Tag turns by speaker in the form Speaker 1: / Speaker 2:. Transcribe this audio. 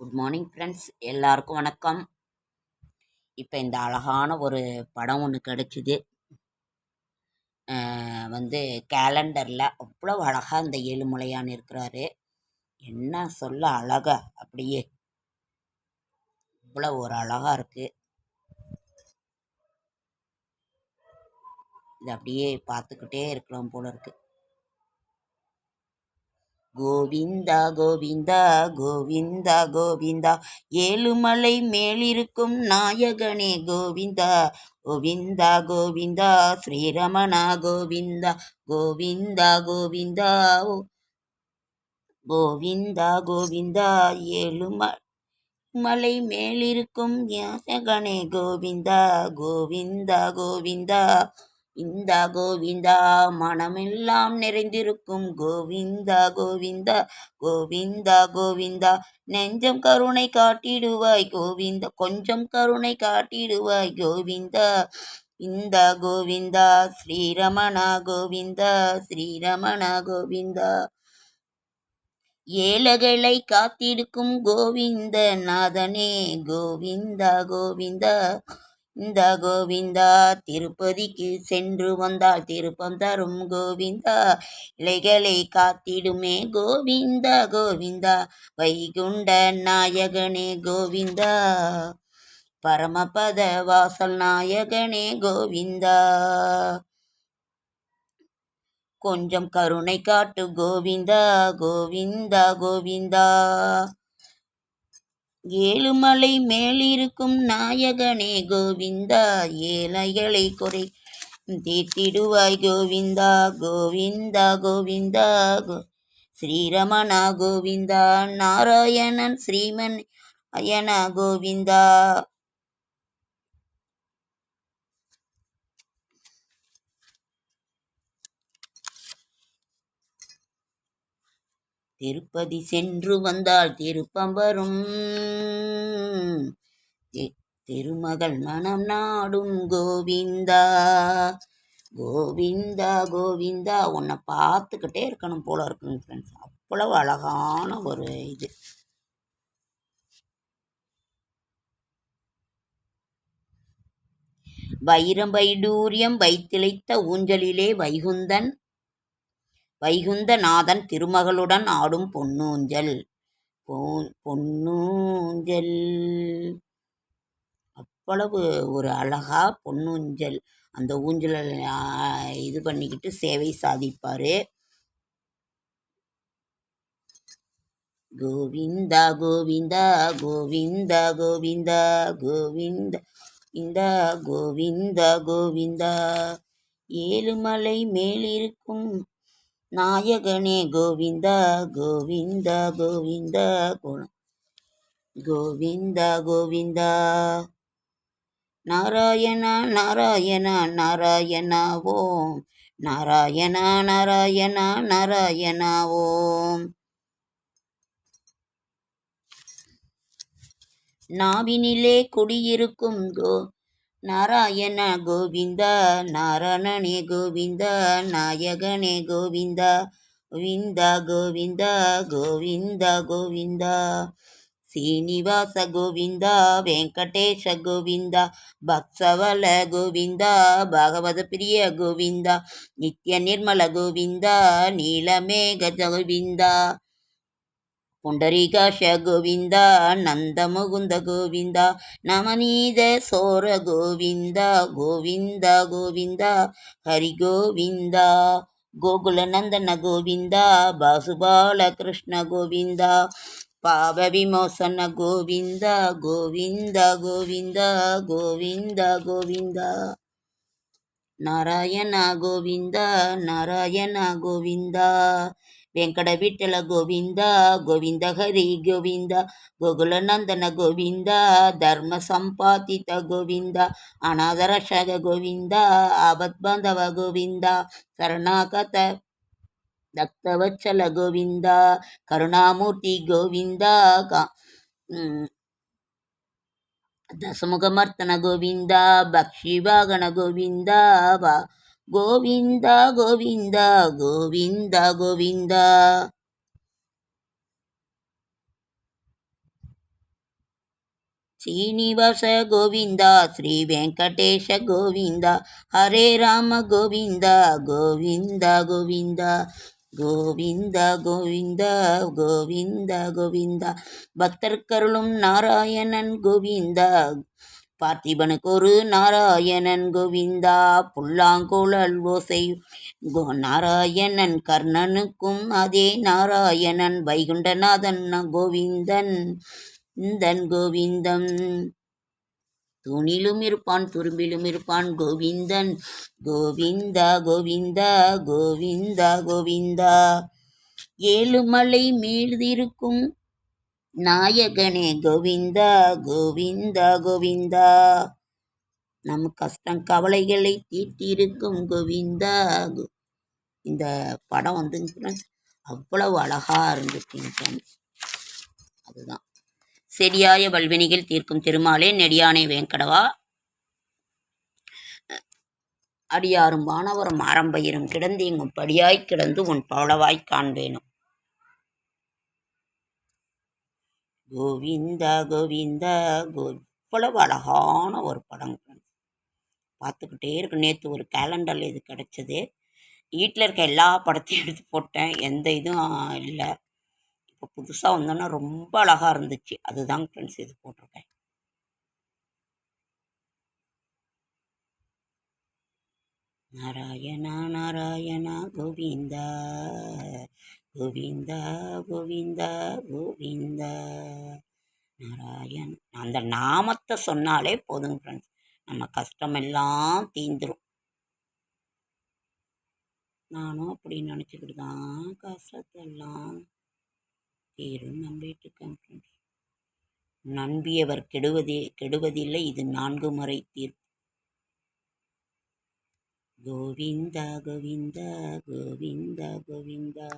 Speaker 1: Good morning friends, எல்லாருக்கும் வணக்கம். இப்போ இந்த அழகான ஒரு படம் ஒன்று கிடச்சிது. கேலண்டரில் அவ்வளோ அழகாக இந்த ஏழுமலையான் இருக்கிறாரு. என்ன சொல்ல அழகா, அப்படியே இவ்வளோ ஒரு அழகாக இருக்குது. இது அப்படியே பார்த்துக்கிட்டே இருக்கலாம் போல இருக்கு. கோவிந்தா கோவிந்தா கோவிந்தா கோவிந்தா, ஏழுமலை மேலிருக்கும் நாயகனே கோவிந்தா. கோவிந்தா கோவிந்தா ஸ்ரீரமணா கோவிந்தா. கோவிந்தா கோவிந்தா கோவிந்தா கோவிந்தா, ஏழுமலை மேலிருக்கும் நாயகனே கோவிந்தா. கோவிந்தா கோவிந்தா இந்த கோவிந்தா, மனமெல்லாம் நிறைந்திருக்கும் கோவிந்தா. கோவிந்தா கோவிந்தா கோவிந்தா, நெஞ்சம் கருணை காட்டிடுவாய் கோவிந்தா. கொஞ்சம் கருணை காட்டிடுவாய் கோவிந்தா. இந்த கோவிந்தா ஸ்ரீரமணா கோவிந்தா. ஸ்ரீரமணா கோவிந்தா, ஏழைகளை காத்திடுக்கும் கோவிந்த நாதனே கோவிந்தா. கோவிந்தா இந்த கோவிந்தா, திருப்பதிக்கு சென்று வந்தால் திருப்பம் தரும் கோவிந்தா. இலைகளை காத்திடுமே கோவிந்தா. கோவிந்தா வைகுண்ட நாயகனே கோவிந்தா. பரமபத வாசல் நாயகனே கோவிந்தா. கொஞ்சம் கருணை காட்டு கோவிந்தா. கோவிந்தா கோவிந்தா, ஏழுமலை மேலிருக்கும் நாயகனே கோவிந்தா. ஏழைகளை குறை தீர்த்திடுவாய் கோவிந்தா. கோவிந்தா கோவிந்தா ஸ்ரீரமணா கோவிந்தா. நாராயணன் ஸ்ரீமன் அயனா கோவிந்தா. திருப்பதி சென்று வந்தால் திருப்பம் வரும். திருமகள் மனம் நாடும் கோவிந்தா. கோவிந்தா கோவிந்தா, உன்னை பார்த்துக்கிட்டே இருக்கணும் போல இருக்குங்க ஃப்ரெண்ட்ஸ். அவ்வளவு அழகான ஒரு இது. வைரம் வைடூரியம் வைத்திழைத்த ஊஞ்சலிலே வைகுந்தநாதன் திருமகளுடன் ஆடும் பொன்னூஞ்சல். பொன்னூஞ்சல் அவ்வளவு ஒரு அழகா பொன்னூஞ்சல். அந்த ஊஞ்சலை இது பண்ணிக்கிட்டு சேவை சாதிப்பார். கோவிந்தா கோவிந்தா கோவிந்தா கோவிந்தா கோவிந்தா இந்த கோவிந்தா கோவிந்தா, ஏழுமலை மேலிருக்கும் நாயகனே கோவிந்தா. கோவிந்தா கோவிந்தா கோவிந்தா கோவிந்தா, நாராயணா நாராயணா நாராயணா ஓம். நாராயணா நாராயணா நாராயணா ஓம். நாவினிலே குடியிருக்கும் நாராயண கோவிந்தா. நாராயணனே கோவிந்தா. நாயகனே கோவிந்தா. கோவிந்தா கோவிந்தா கோவிந்தா கோவிந்தா, சீனிவாச கோவிந்தா. வெங்கடேஷ கோவிந்தா. பக்சவல கோவிந்தா. பாகவத பிரிய கோவிந்தா. நித்ய நிர்மல கோவிந்தா. நீலமேக கோவிந்தா. புண்டரீகாஷ கோவிந்தா. நந்த முகுந்த கோவிந்தா. நவநீத சோர கோவிந்தா. கோவிந்தா கோவிந்தா ஹரி கோவிந்தா. கோகுல நந்தன கோவிந்தா. பாசுபால கிருஷ்ண கோவிந்தா. பாவ விமோசன கோவிந்தா. கோவிந்தா கோவிந்தா கோவிந்தா கோவிந்தா, நாராயண கோவிந்தா. நாராயண கோவிந்தா, வெங்கட விட்டல கோவிந்தா. கோவிந்த ஹரி கோவிந்தா. கோகுலநந்தன கோவிந்தா. தர்ம சம்பாதித கோவிந்தா. அநாதரஷக கோவிந்தா. ஆபத் பாந்தவ கோவிந்தா. சரணாகத தக்தவச்சல கோவிந்தா. கருணாமூர்த்தி கோவிந்தா. தசமுகமர்த்தன கோவிந்தா. பக்ஷிவாகன கோவிந்தா. கோவிந்தா கோவிந்தா கோவிந்தா கோவிந்தா, ಶ್ರೀನಿವಾಸ ಗೋವಿಂದ ಶ್ರೀ ವೆಂಕಟೇಶ ಗೋವಿಂದ ಹರೇ ರಾಮ ಗೋವಿಂದ ಗೋವಿಂದ ಗೋವಿಂದ கோவிந்த கோவிந்த கோவிந்த கோவிந்த பக்தர்க்கருளும் நாராயணன் கோவிந்தா பார்த்திபனுக்கு ஒரு நாராயணன் கோவிந்தா புல்லாங்குழல் ஓசை நாராயணன் கர்ணனுக்கும் அதே நாராயணன் வைகுண்டநாதன் கோவிந்தன் இந்தன் கோவிந்தம் தூணிலும் இருப்பான் துரும்பிலும் இருப்பான் கோவிந்தன் கோவிந்தா கோவிந்தா கோவிந்தா கோவிந்தா ஏழுமலை மீழ்ந்திருக்கும் நாயகனே கோவிந்தா கோவிந்தா கோவிந்தா நம் கஷ்டம் கவலைகளை தீர்த்திருக்கும் கோவிந்தா. இந்த படம் வந்து அவ்வளவு அழகா இருந்துச்சுங்க ஃப்ரெண்ட்ஸ். அதுதான் செடியாய வல்வினிகள் தீர்க்கும் திருமாலே நெடியானை வேங்கடவா அடியாரும் வானவரும் ஆரம்பயிரும் கிடந்தீங்கும் படியாய் கிடந்து உன் பவளவாய் காண்பேனும். கோவிந்தா கோவிந்தா இவ்வளவு அழகான ஒரு படம் பார்த்துக்கிட்டே இருக்கு. நேற்று ஒரு கேலண்டரில் இது கிடச்சிது. வீட்டில் இருக்க எல்லா படத்தையும் எடுத்து போட்டேன், எந்த இதுவும் இல்லை. இப்போ புதுசாக வந்தோன்னா ரொம்ப அழகாக இருந்துச்சு, அதுதான் ஃப்ரெண்ட்ஸ் இது போட்டிருக்கேன். நாராயணா நாராயணா கோவிந்தா கோவிந்தா கோவிந்தா கோவிந்தா நாராயண். அந்த நாமத்தை சொன்னாலே போதுங்க ஃப்ரெண்ட்ஸ், நம்ம கஷ்டமெல்லாம் தீந்துடும். நானும் அப்படி நினச்சிக்கிட்டு தான் கஷ்டத்தெல்லாம் தீரும் நம்பிட்டு இருக்கேன் ஃப்ரெண்ட்ஸ். நம்பியவர் கெடுவதில்லை, இது 4 முறை தீர்ப்பு. கோவிந்தா கோவிந்தா கோவிந்தா கோவிந்தா.